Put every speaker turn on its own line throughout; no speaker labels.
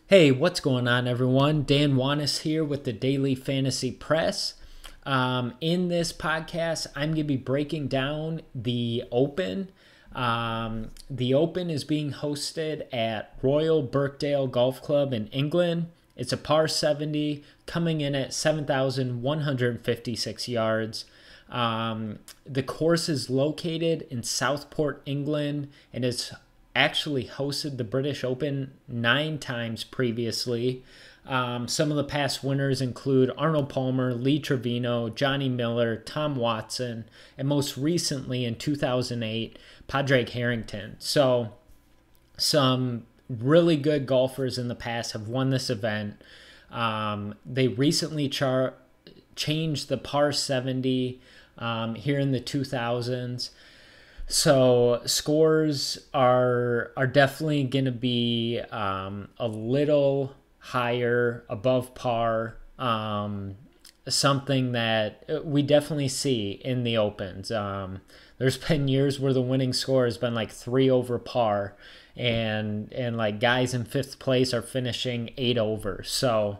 Hey, what's going on, everyone? Dan Wanis here with the Daily Fantasy Press. In this podcast, I'm going to be breaking down the Open. The Open is being hosted at Royal Birkdale Golf Club in England. It's a par 70, coming in at 7,156 yards. The course is located in Southport, England, and it's actually hosted the British Open 9 times previously. Some of the past winners include Arnold Palmer, Lee Trevino, Johnny Miller, Tom Watson, and most recently in 2008, Padraig Harrington. So some really good golfers in the past have won this event. They recently changed the par 70 here in the 2000s. So scores are definitely going to be a little higher, above par, something that we definitely see in the Opens. There's been years where the winning score has been like 3 over par, and like guys in 5th place are finishing 8 over. So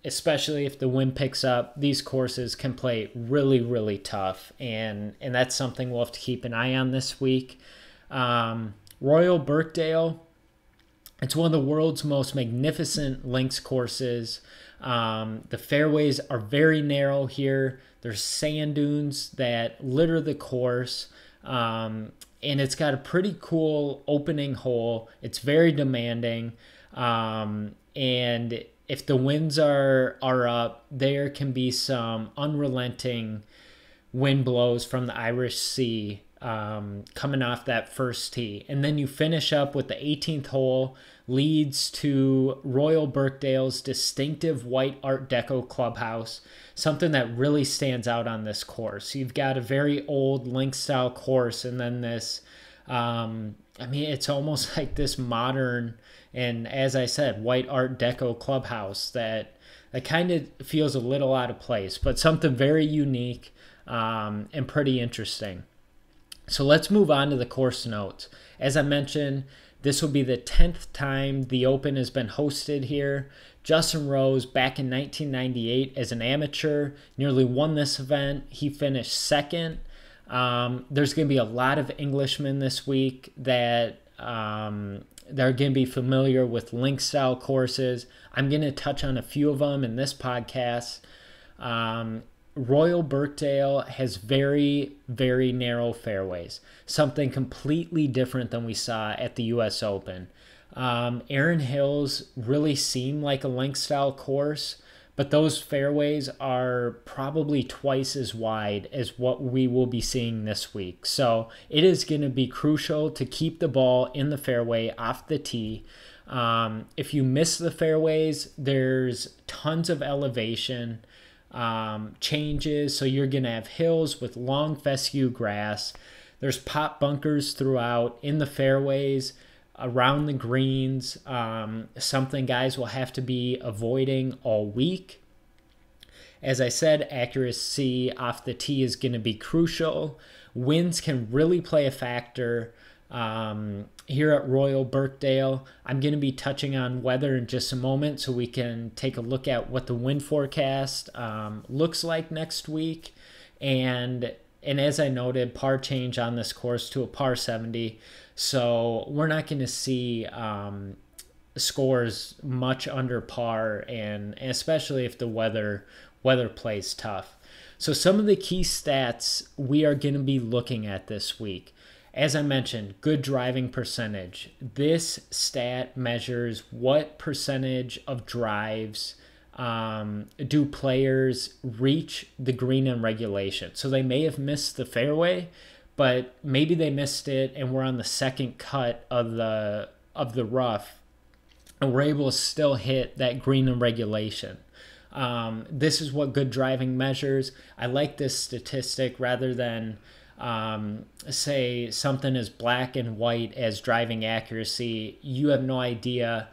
especially if the wind picks up, these courses can play really, really tough, and that's something we'll have to keep an eye on this week. Royal Birkdale, it's one of the world's most magnificent links courses. The fairways are very narrow here. There's sand dunes that litter the course, and it's got a pretty cool opening hole. It's very demanding, and if the winds are up, there can be some unrelenting wind blows from the Irish Sea coming off that first tee. And then you finish up with the 18th hole, leads to Royal Birkdale's distinctive white Art Deco clubhouse, something that really stands out on this course. You've got a very old link-style course, and then this, it's almost like this modern, and as I said, white Art Deco clubhouse that kind of feels a little out of place, but something very unique and pretty interesting. So let's move on to the course notes. As I mentioned, this will be the 10th time the Open has been hosted here. Justin Rose, back in 1998 as an amateur, nearly won this event. He finished second. There's going to be a lot of Englishmen this week that they're going to be familiar with link-style courses. I'm going to touch on a few of them in this podcast. Royal Birkdale has very, very narrow fairways, something completely different than we saw at the U.S. Open. Erin Hills really seem like a link-style course, but those fairways are probably twice as wide as what we will be seeing this week. So it is going to be crucial to keep the ball in the fairway off the tee. If you miss the fairways, there's tons of elevation changes. So you're going to have hills with long fescue grass. There's pot bunkers throughout in the fairways, around the greens, something guys will have to be avoiding all week. As I said, accuracy off the tee is going to be crucial. Winds can really play a factor here at Royal Birkdale. I'm going to be touching on weather in just a moment so we can take a look at what the wind forecast looks like next week. And as I noted, par change on this course to a par 70. So we're not going to see scores much under par, and especially if the weather plays tough. So some of the key stats we are going to be looking at this week. As I mentioned, good driving percentage. This stat measures what percentage of drives do players reach the green in regulation. So they may have missed the fairway, but maybe they missed it and we're on the second cut of the rough, and we're able to still hit that green in regulation. This is what good driving measures. I like this statistic rather than say something as black and white as driving accuracy. You have no idea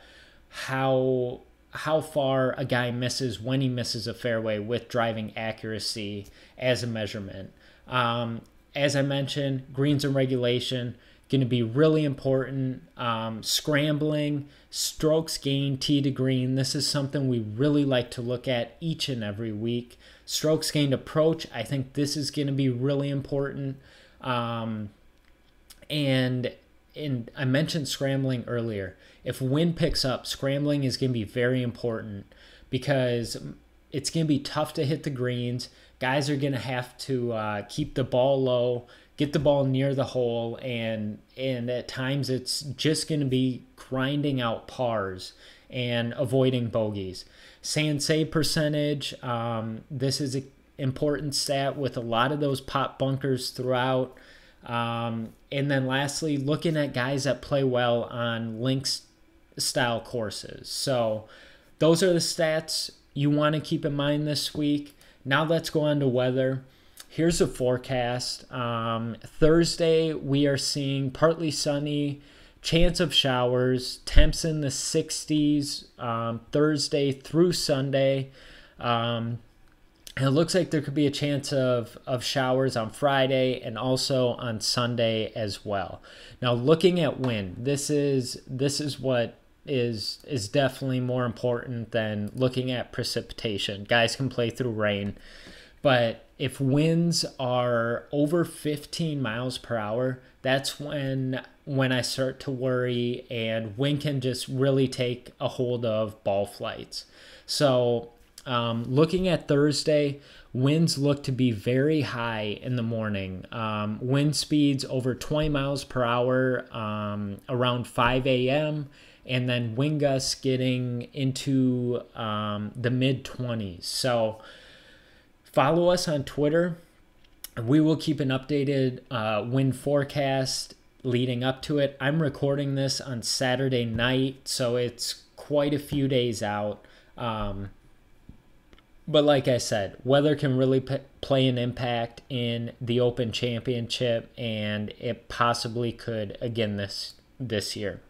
how far a guy misses when he misses a fairway with driving accuracy as a measurement. As I mentioned, greens in regulation, going to be really important. Scrambling, strokes gained, tee to green. This is something we really like to look at each and every week. Strokes gained approach, I think this is going to be really important. And I mentioned scrambling earlier. If wind picks up, scrambling is going to be very important because it's going to be tough to hit the greens. Guys are going to have to keep the ball low, get the ball near the hole, and at times it's just going to be grinding out pars and avoiding bogeys. Sand save percentage, this is an important stat with a lot of those pop bunkers throughout. And then lastly, looking at guys that play well on links style courses. So those are the stats you want to keep in mind this week. Now let's go on to weather. Here's the forecast. Thursday, we are seeing partly sunny, chance of showers, temps in the 60s, Thursday through Sunday. And it looks like there could be a chance of showers on Friday and also on Sunday as well. Now, looking at wind, this is what is definitely more important than looking at precipitation. Guys can play through rain, but if winds are over 15 miles per hour, that's when I start to worry, and wind can just really take a hold of ball flights. So looking at Thursday, winds look to be very high in the morning. Wind speeds over 20 miles per hour around 5 a.m., and then wind gusts getting into the mid-20s. So follow us on Twitter. We will keep an updated wind forecast leading up to it. I'm recording this on Saturday night, so it's quite a few days out. But like I said, weather can really play an impact in the Open Championship, and it possibly could again this year.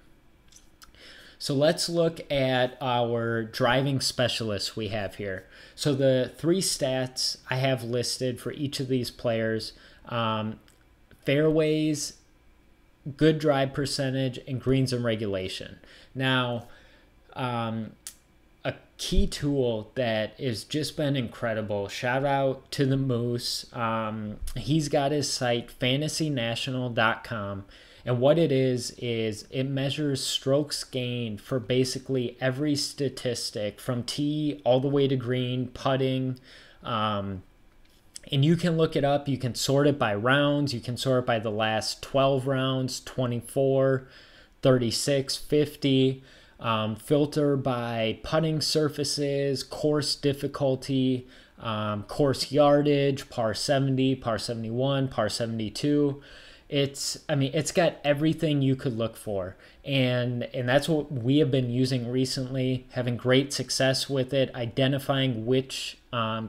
So let's look at our driving specialists we have here. So the 3 stats I have listed for each of these players, fairways, good drive percentage, and greens and regulation. Now, a key tool that has just been incredible, shout out to the Moose. He's got his site, fantasynational.com. And what it is it measures strokes gained for basically every statistic from tee all the way to green, putting. And you can look it up. You can sort it by rounds. You can sort it by the last 12 rounds, 24, 36, 50. Filter by putting surfaces, course difficulty, course yardage, par 70, par 71, par 72. It's got everything you could look for, and that's what we have been using recently, having great success with it, identifying which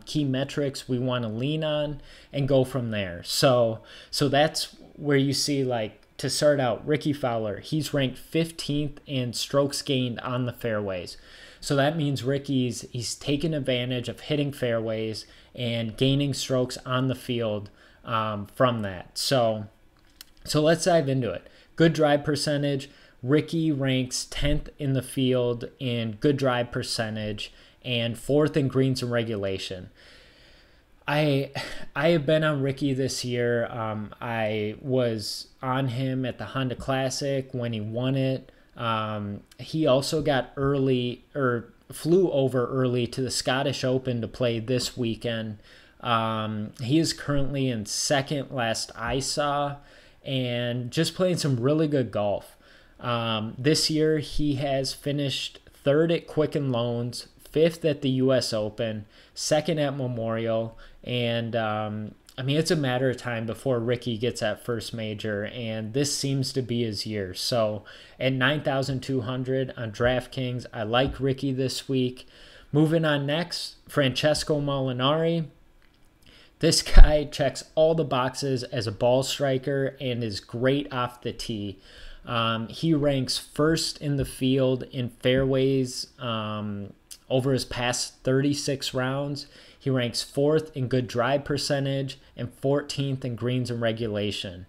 key metrics we want to lean on and go from there. So that's where you see, like, to start out, Ricky Fowler, he's ranked 15th in strokes gained on the fairways. So that means he's taken advantage of hitting fairways and gaining strokes on the field from that. So let's dive into it. Good drive percentage. Ricky ranks 10th in the field in good drive percentage and 4th in greens and regulation. I have been on Ricky this year. I was on him at the Honda Classic when he won it. He also got flew over early to the Scottish Open to play this weekend. He is currently in 2nd last I saw, and just playing some really good golf. This year, he has finished 3rd at Quicken Loans, 5th at the U.S. Open, 2nd at Memorial, and it's a matter of time before Ricky gets that first major, and this seems to be his year. So at 9,200 on DraftKings, I like Ricky this week. Moving on next, Francesco Molinari. This guy checks all the boxes as a ball striker and is great off the tee. He ranks 1st in the field in fairways over his past 36 rounds. He ranks 4th in good drive percentage and 14th in greens and regulation.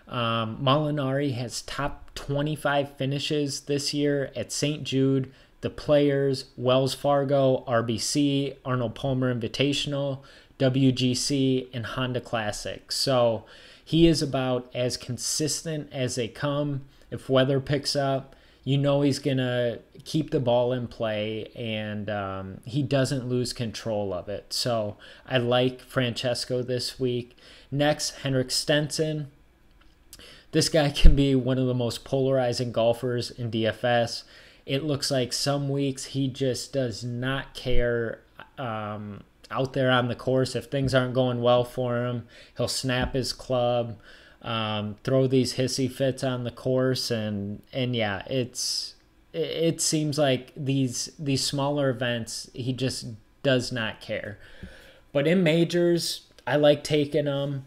Molinari has top 25 finishes this year at St. Jude, the Players, Wells Fargo, RBC, Arnold Palmer Invitational, WGC, and Honda Classic. So he is about as consistent as they come. If weather picks up, you know he's going to keep the ball in play, and he doesn't lose control of it. So I like Francesco this week. Next, Henrik Stenson. This guy can be one of the most polarizing golfers in DFS. It looks like some weeks he just does not care out there on the course. If things aren't going well for him, he'll snap his club, throw these hissy fits on the course, and yeah, it seems like these smaller events he just does not care. But in majors, I like taking him.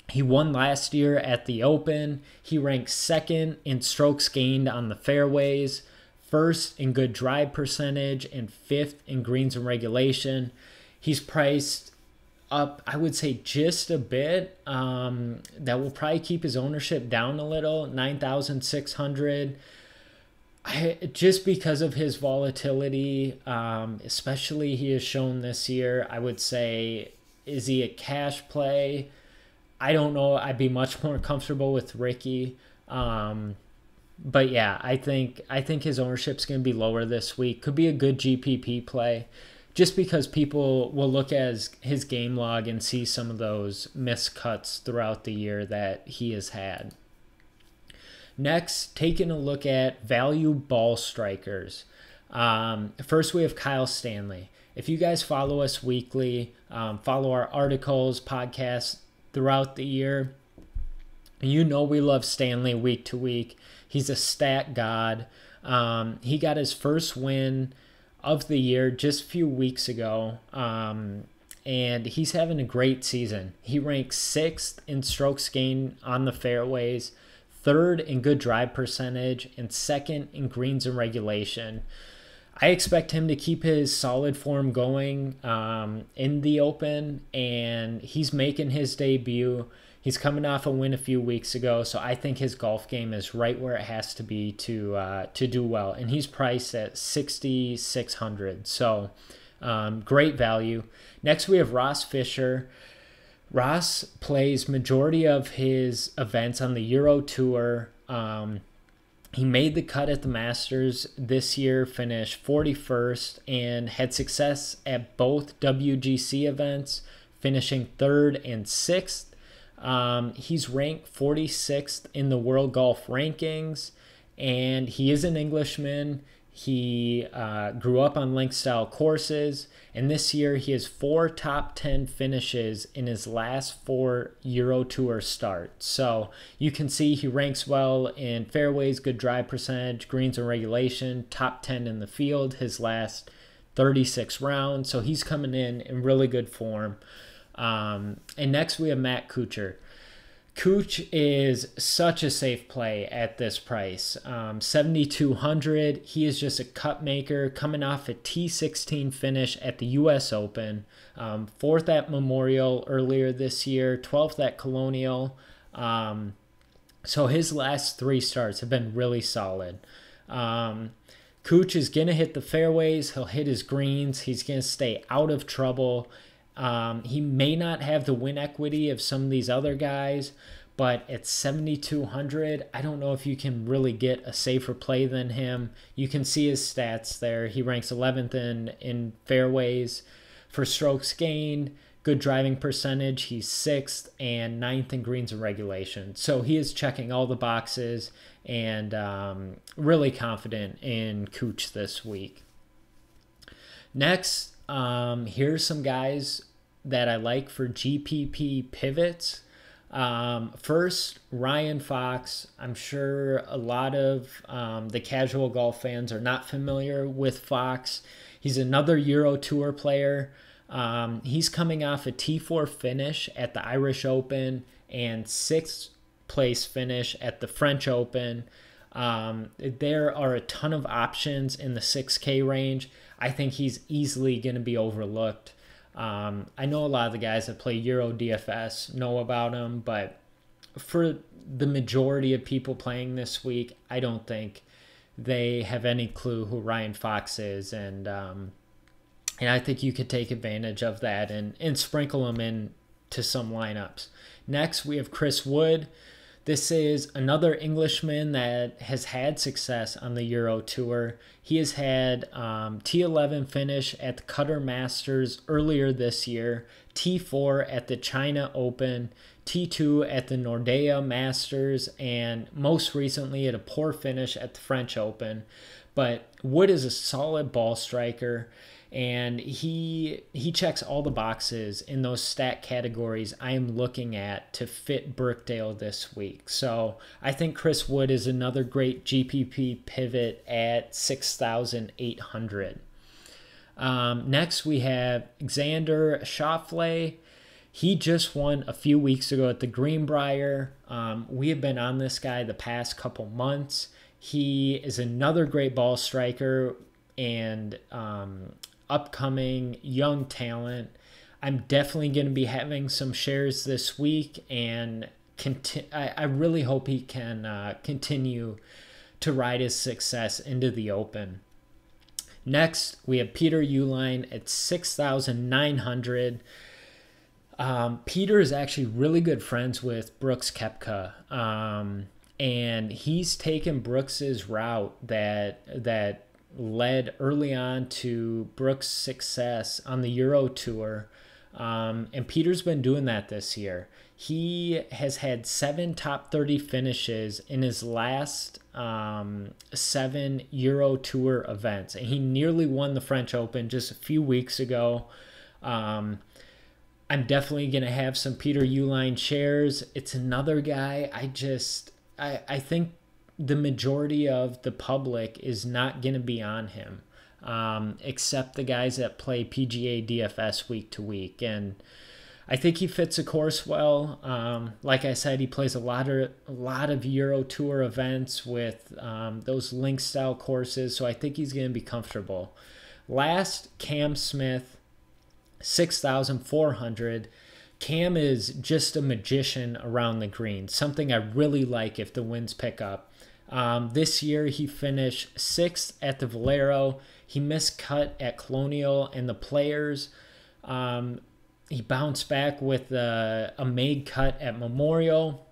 He won last year at the Open. He ranked second in strokes gained on the fairways, first in good drive percentage, and fifth in greens and regulation. He's priced up, I would say, just a bit. That will probably keep his ownership down a little, 9,600. Just because of his volatility, especially he has shown this year, I would say, is he a cash play? I don't know. I'd be much more comfortable with Ricky. But yeah, I think his ownership's going to be lower this week. Could be a good GPP play just because people will look at his game log and see some of those missed cuts throughout the year that he has had. Next, taking a look at value ball strikers. First, we have Kyle Stanley. If you guys follow us weekly, follow our articles, podcasts throughout the year, you know we love Stanley week to week. He's a stat god. He got his first win of the year just a few weeks ago, and he's having a great season. He ranks 6th in strokes gained on the fairways, 3rd in good drive percentage, and 2nd in greens and regulation. I expect him to keep his solid form going in the Open, and he's making his debut. He's coming off a win a few weeks ago, so I think his golf game is right where it has to be to do well. And he's priced at 6,600, so great value. Next, we have Ross Fisher. Ross plays majority of his events on the Euro Tour. He made the cut at the Masters this year, finished 41st, and had success at both WGC events, finishing 3rd and 6th. He's ranked 46th in the World Golf Rankings, and he is an Englishman. He grew up on link-style courses, and this year he has 4 top 10 finishes in his last 4 Euro Tour starts. So you can see he ranks well in fairways, good drive percentage, greens and regulation, top 10 in the field his last 36 rounds. So he's coming in really good form. And next we have Matt Kuchar. Cooch is such a safe play at this price. 7,200. He is just a cut maker coming off a T16 finish at the U.S. Open. 4th at Memorial earlier this year. 12th at Colonial. So his last 3 starts have been really solid. Cooch is going to hit the fairways. He'll hit his greens. He's going to stay out of trouble. He may not have the win equity of some of these other guys, but at 7,200, I don't know if you can really get a safer play than him. You can see his stats there. He ranks 11th in fairways for strokes gained, good driving percentage. He's 6th and 9th in greens and regulation. So he is checking all the boxes, and really confident in Cooch this week. Next, here's some guys that I like for GPP pivots. First, Ryan Fox. I'm sure a lot of the casual golf fans are not familiar with Fox. He's another Euro Tour player. He's coming off a T4 finish at the Irish Open and 6th place finish at the French Open. There are a ton of options in the 6K range. I think he's easily going to be overlooked. I know a lot of the guys that play Euro DFS know about him, but for the majority of people playing this week, I don't think they have any clue who Ryan Fox is, and I think you could take advantage of that and sprinkle him in to some lineups. Next, we have Chris Wood. This is another Englishman that has had success on the Euro Tour. He has had T11 finish at the Qatar Masters earlier this year, T4 at the China Open, T2 at the Nordea Masters, and most recently at a poor finish at the French Open. But Wood is a solid ball striker, and he checks all the boxes in those stat categories I am looking at to fit Birkdale this week. So I think Chris Wood is another great GPP pivot at 6,800. Next, we have Xander Schauffele. He just won a few weeks ago at the Greenbrier. We have been on this guy the past couple months. He is another great ball striker and upcoming young talent. I'm definitely going to be having some shares this week, and I really hope he can continue to ride his success into the Open. Next, we have Peter Uihlein at 6,900. Peter is actually really good friends with Brooks Koepka, and he's taken Brooks's route that led early on to Brooks' success on the Euro Tour, and Peter's been doing that this year. He has had 7 top 30 finishes in his last 7 Euro Tour events, and he nearly won the French Open just a few weeks ago. I'm definitely going to have some Peter Uihlein shares. It's another guy I think the majority of the public is not going to be on him, except the guys that play PGA DFS week to week. And I think he fits the course well. Like I said, he plays a lot of Euro Tour events with those link style courses, so I think he's going to be comfortable. Last, Cam Smith, 6,400. Cam is just a magician around the green, something I really like if the winds pick up. This year he finished 6th at the Valero. He missed cut at Colonial and the Players. He bounced back with a made cut at Memorial.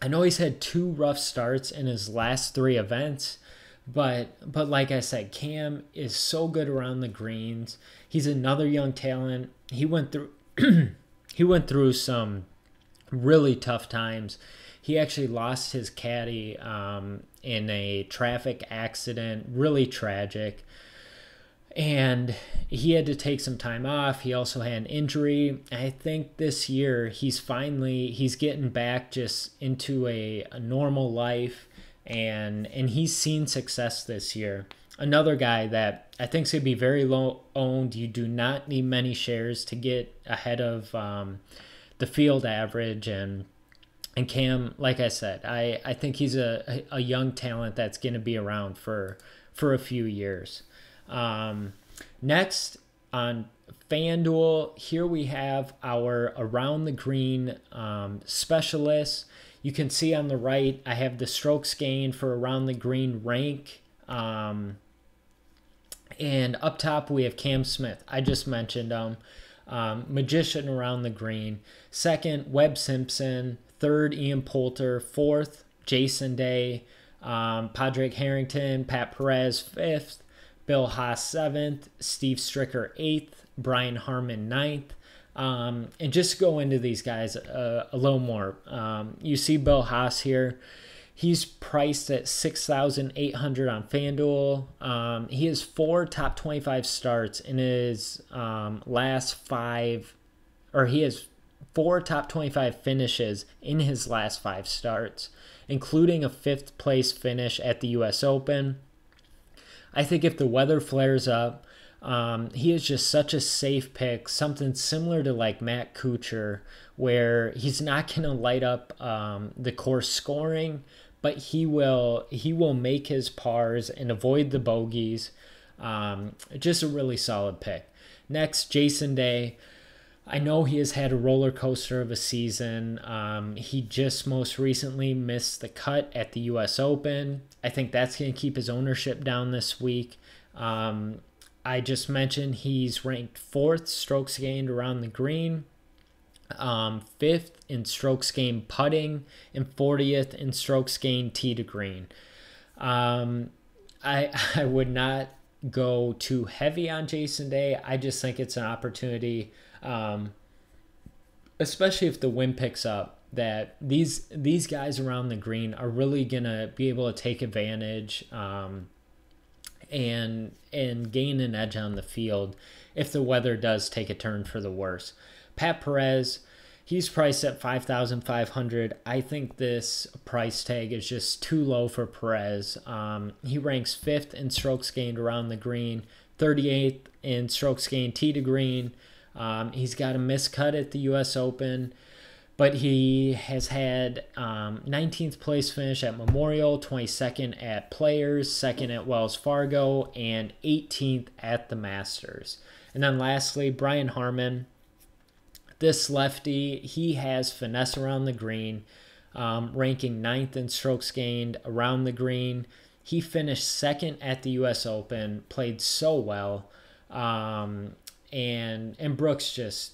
I know he's had 2 rough starts in his last 3 events, but like I said, Cam is so good around the greens. He's another young talent. He went through some really tough times. He actually lost his caddy in a traffic accident, really tragic. And he had to take some time off. He also had an injury. I think this year he's getting back just into a normal life, and he's seen success this year. Another guy that I think is going to be very low owned. You do not need many shares to get ahead of the field average, and Cam, like I said, I think he's a young talent that's going to be around for a few years. Next, on FanDuel, here we have our around the green specialists. You can see on the right, I have the strokes gained for around the green rank. And up top, we have Cam Smith. I just mentioned him. Magician around the green. Second, Webb Simpson. Third, Ian Poulter. Fourth, Jason Day. Padraig Harrington. Pat Perez, 5th. Bill Haas, 7th. Steve Stricker, 8th. Brian Harman, 9th. And just to go into these guys a little more. You see Bill Haas here. He's priced at 6,800 on FanDuel. He has 4 top 25 starts in his last 5, or he has 4 top 25 finishes in his last 5 starts, including a 5th place finish at the U.S. Open. I think if the weather flares up, he is just such a safe pick, something similar to like Matt Kuchar, where he's not going to light up the course scoring, but he will make his pars and avoid the bogeys. Just a really solid pick. Next, Jason Day. I know he has had a roller coaster of a season. He just most recently missed the cut at the U.S. Open. I think that's going to keep his ownership down this week. I just mentioned he's ranked 4th strokes gained around the green, 5th in strokes gained putting, and 40th in strokes gained tee to green. I would not go too heavy on Jason Day. I just think it's an opportunity, especially if the wind picks up, that these guys around the green are really gonna be able to take advantage and gain an edge on the field if the weather does take a turn for the worse. Pat Perez, he's priced at $5,500. I think this price tag is just too low for Perez. He ranks 5th in strokes gained around the green, 38th in strokes gained tee to green. He's got a miscut at the U.S. Open, but he has had 19th place finish at Memorial, 22nd at Players, 2nd at Wells Fargo, and 18th at the Masters. And then lastly, Brian Harman. This lefty, he has finesse around the green, ranking 9th in strokes gained around the green. He finished 2nd at the U.S. Open, played so well. And Brooks just,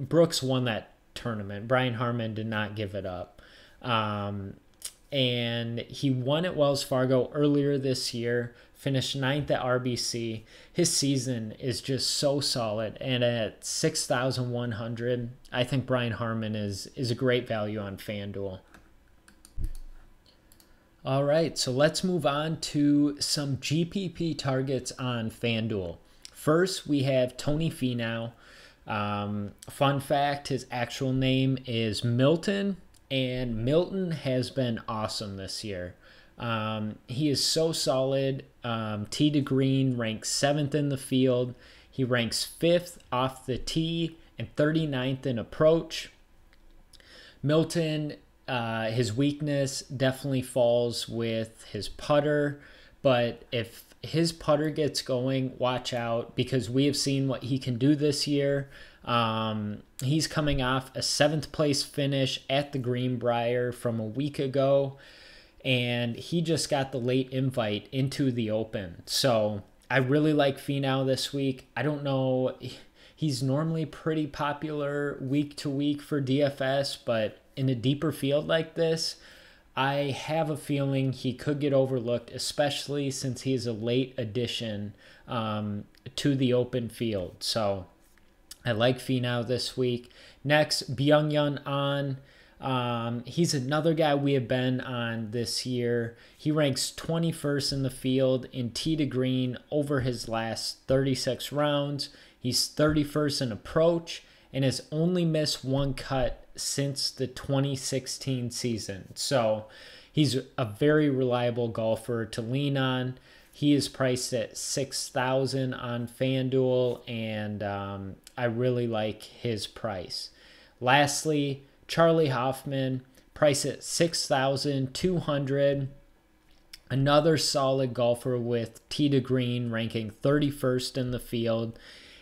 Brooks won that tournament. Brian Harman did not give it up. And he won at Wells Fargo earlier this year, finished 9th at RBC. His season is just so solid. And at 6,100, I think Brian Harman is a great value on FanDuel. All right, so let's move on to some GPP targets on FanDuel. First, we have Tony Finau. Fun fact, his actual name is Milton, and Milton has been awesome this year. He is so solid. Tee to green, ranks 7th in the field. He ranks 5th off the tee and 39th in approach. Milton, his weakness definitely falls with his putter, but if his putter gets going, watch out, because we have seen what he can do this year. He's coming off a 7th place finish at the Greenbrier from a week ago, and he just got the late invite into the Open. So I really like Finau this week. I don't know, he's normally pretty popular week to week for DFS, but in a deeper field like this, I have a feeling he could get overlooked, especially since he is a late addition to the open field. So I like Finau this week. Next, Byung-Hyun An. He's another guy we have been on this year. He ranks 21st in the field in tee to green over his last 36 rounds. He's 31st in approach and has only missed one cut since the 2016 season. So he's a very reliable golfer to lean on. He is priced at $6,000 on FanDuel, and I really like his price. Lastly, Charlie Hoffman, priced at $6,200. Another solid golfer with tee to green, ranking 31st in the field.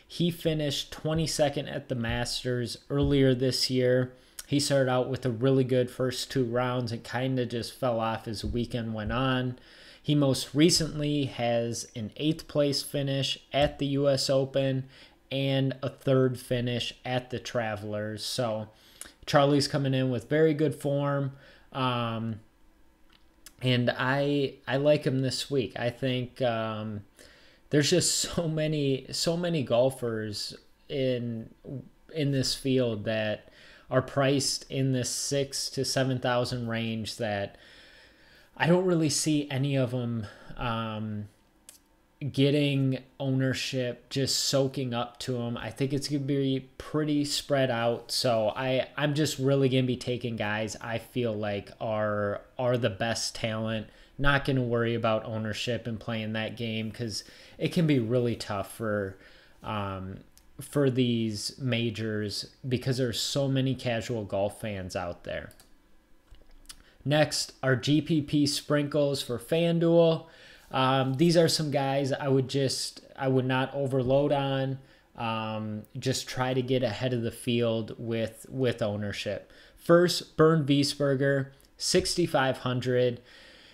He finished 22nd at the Masters earlier this year. He started out with a really good first 2 rounds and kind of just fell off as the weekend went on. He most recently has an 8th place finish at the U.S. Open and a 3rd finish at the Travelers. So Charlie's coming in with very good form, and I like him this week. I think there's just so many golfers in this field that are priced in this 6,000 to 7,000 range that I don't really see any of them getting ownership, just soaking up to them. I think it's going to be pretty spread out. So I'm just really going to be taking guys I feel like are the best talent. Not going to worry about ownership and playing that game because it can be really tough for these majors because there's so many casual golf fans out there. Next, our GPP Sprinkles for FanDuel. These are some guys I would not overload on. just try to get ahead of the field with ownership. First, Bernd Wiesberger, 6,500.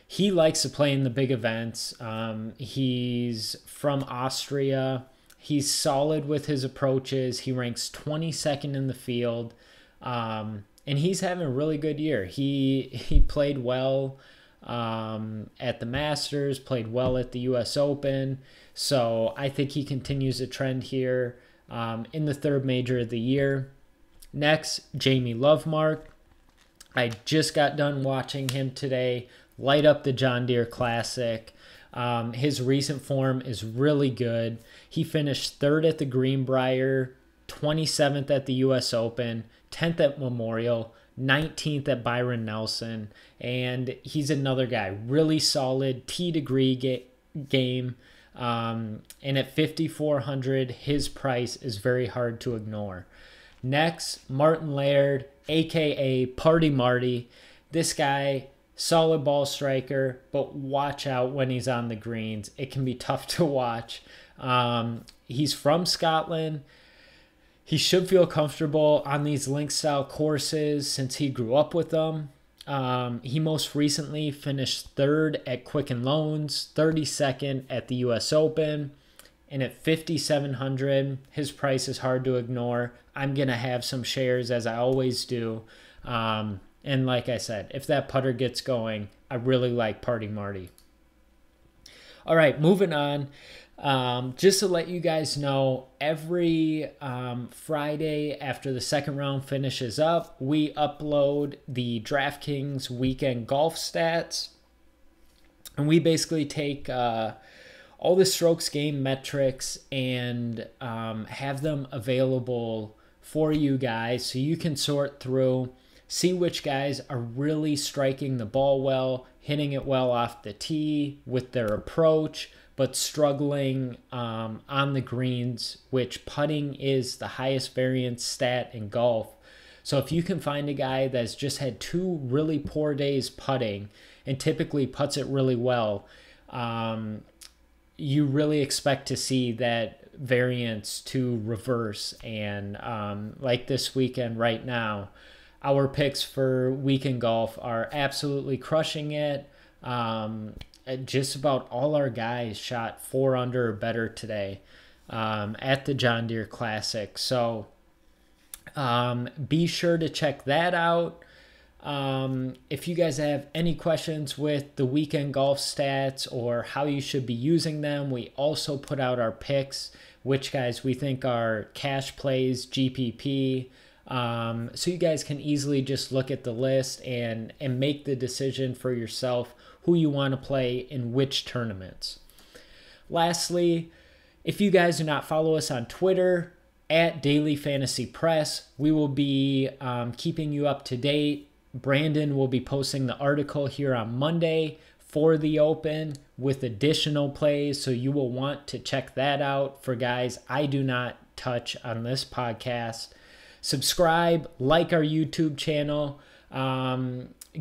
He likes to play in the big events. He's from Austria. He's solid with his approaches. He ranks 22nd in the field. And he's having a really good year. He played well at the Masters, played well at the US Open. So I think he continues a trend here in the third major of the year. Next, Jamie Lovemark. I just got done watching him today light up the John Deere Classic. His recent form is really good. He finished 3rd at the Greenbrier, 27th at the US Open, 10th at Memorial, 19th at Byron Nelson, and he's another guy, really solid tee degree game. And at 5,400, his price is very hard to ignore. Next, Martin Laird, aka Party Marty. This guy, solid ball striker, but watch out when he's on the greens. It can be tough to watch. He's from Scotland. He should feel comfortable on these link style courses since he grew up with them. He most recently finished 3rd at Quicken Loans, 32nd at the US Open, and at 5,700, his price is hard to ignore. I'm going to have some shares as I always do. And like I said, if that putter gets going, I really like Party Marty. All right, moving on. Just to let you guys know, every Friday after the second round finishes up, we upload the DraftKings weekend golf stats. And we basically take all the strokes game metrics and have them available for you guys so you can sort through, see which guys are really striking the ball well, hitting it well off the tee with their approach, but struggling on the greens, which putting is the highest variance stat in golf. So if you can find a guy that's just had 2 really poor days putting and typically putts it really well, you really expect to see that variance to reverse. And like this weekend right now, our picks for weekend golf are absolutely crushing it. Just about all our guys shot 4 under or better today at the John Deere Classic. So be sure to check that out. If you guys have any questions with the weekend golf stats or how you should be using them, we also put out our picks, which guys we think are cash plays, GPP. So you guys can easily just look at the list and make the decision for yourself who you want to play in which tournaments. Lastly, if you guys do not follow us on Twitter, at Daily Fantasy Press, we will be keeping you up to date. Brandon will be posting the article here on Monday for the Open with additional plays, so you will want to check that out for guys I do not touch on this podcast. Subscribe, like our YouTube channel,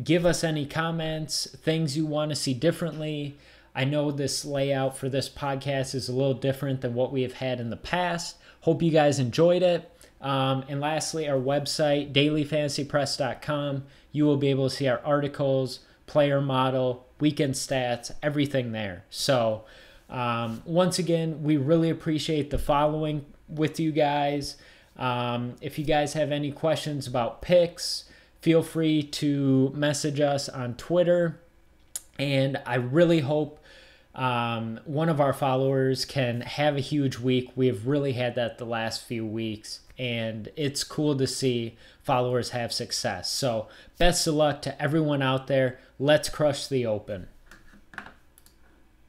give us any comments, things you want to see differently. I know this layout for this podcast is a little different than what we have had in the past. Hope you guys enjoyed it. And lastly, our website, dailyfantasypress.com. You will be able to see our articles, player model, weekend stats, everything there. So once again, we really appreciate the following with you guys. If you guys have any questions about picks, feel free to message us on Twitter. And I really hope one of our followers can have a huge week. We have really had that the last few weeks, and it's cool to see followers have success. So best of luck to everyone out there. Let's crush the Open.